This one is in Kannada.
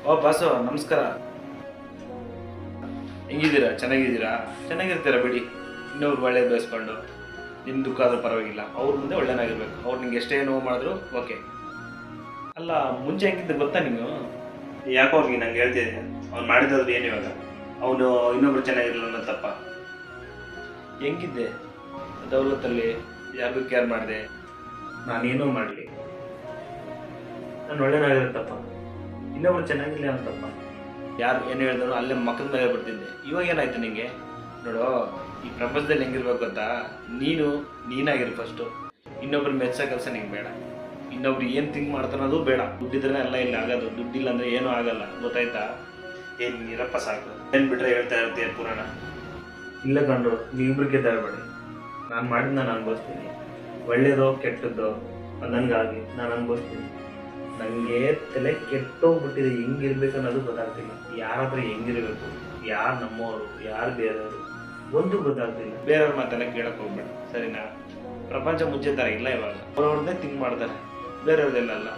ಓ ಬಾಸು ನಮಸ್ಕಾರ. ಹೆಂಗಿದ್ದೀರಾ? ಚೆನ್ನಾಗಿದ್ದೀರಾ? ಚೆನ್ನಾಗಿರ್ತೀರಾ ಬಿಡಿ. ಇನ್ನೊಬ್ರು ಒಳ್ಳೇದು ಬಯಸ್ಕೊಂಡು ನಿಮ್ಮ ದುಃಖ ಆದರೂ ಪರವಾಗಿಲ್ಲ, ಅವ್ರ ಮುಂದೆ ಒಳ್ಳೆಯನಾಗಿರ್ಬೇಕು. ಅವ್ರು ನಿಂಗೆ ಎಷ್ಟೇ ನೋವು ಮಾಡಿದ್ರು ಓಕೆ. ಅಲ್ಲ, ಮುಂಚೆ ಹೆಂಗಿದ್ದು ಗೊತ್ತಾ ನೀನು? ಯಾಕೋ ಅವ್ರಿಗೆ ನಂಗೆ ಹೇಳ್ತಿದ್ದೆ, ಅವ್ನು ಮಾಡಿದ್ರು ಏನು ಇವಾಗ? ಅವನು ಇನ್ನೊಬ್ರು ಚೆನ್ನಾಗಿರಲಿಲ್ಲ ಅನ್ನೋ ತಪ್ಪ. ಹೆಂಗಿದ್ದೆ ದೌಲತ್ತಲ್ಲಿ? ಯಾರಿಗೂ ಕೇರ್ ಮಾಡಿದೆ, ನಾನೇನೋ ಮಾಡಲಿ, ನಾನು ಒಳ್ಳೆಯನಾಗಿರುತ್ತಪ್ಪ, ಇನ್ನೊಬ್ರು ಚೆನ್ನಾಗಿರಲಿ ಅಂತಪ್ಪ. ಯಾರು ಏನು ಹೇಳಿದ್ರು ಅಲ್ಲೇ ಮಕ್ಕದ ಮೇಲೆ ಬರ್ತಿದ್ದೆ. ಇವಾಗ ಏನಾಯ್ತು ನಿಂಗೆ? ನೋಡು, ಈ ಪ್ರಪಂಚದಲ್ಲಿ ಹೆಂಗಿರ್ಬೇಕು ಗೊತ್ತಾ? ನೀನಾಗಿರು ಫಸ್ಟು. ಇನ್ನೊಬ್ರು ಮೆಚ್ಚೋ ಕೆಲಸ ನಿಂಗೆ ಬೇಡ. ಇನ್ನೊಬ್ರು ಏನು ಥಿಂಕ್ ಮಾಡ್ತಾರೋ ಅದು ಬೇಡ. ದುಡ್ಡಿದ್ರೆ ಎಲ್ಲ ಇಲ್ಲಿ ಆಗೋದು, ದುಡ್ಡಿಲ್ಲ ಅಂದರೆ ಏನೂ ಆಗಲ್ಲ, ಗೊತ್ತಾಯ್ತಾ? ಏನು ನೀರಪ್ಪ ಸಾಕು. ಏನು ಬಿಟ್ಟರೆ ಹೇಳ್ತಾ ಇರ್ತೀಯ ಪುರಾಣ. ಇಲ್ಲ ಕಂಡ್ರು, ನೀವಿಬ್ರು ಗೆದ್ದಾಡಬೇಡಿ. ನಾನು ಮಾಡಿದ್ದು ನಾನು ಅನುಭವಿಸ್ತೀನಿ. ಒಳ್ಳೇದೋ ಕೆಟ್ಟದ್ದೋ ನನಗಾಗಿ ನಾನು ಅನುಭವಿಸ್ತೀನಿ. ನನಗೆ ತಲೆ ಕೆಟ್ಟೋಗ್ಬಿಟ್ಟಿದೆ, ಹೆಂಗಿರ್ಬೇಕು ಅನ್ನೋದು ಗೊತ್ತಾಗ್ತಿಲ್ಲ. ಯಾರ ಹತ್ರ ಹೆಂಗಿರಬೇಕು, ಯಾರು ನಮ್ಮವರು, ಯಾರು ಬೇರೆಯವರು, ಒಂದು ಗೊತ್ತಾಗ್ತಿಲ್ಲ. ಬೇರೆಯವ್ರ ಮಾತೆಲ್ಲ ಕೇಳಕ್ಕೆ ಹೋಗ್ಬೇಡ, ಸರಿನಾ? ಪ್ರಪಂಚ ಮುಂಚೆ ಥರ ಇಲ್ಲ ಇವಾಗ. ಅವ್ರವ್ರದ್ದೇ ಥಿಂಕ್ ಮಾಡ್ತಾರೆ, ಬೇರೆಯವ್ರದ್ದೆಲ್ಲ.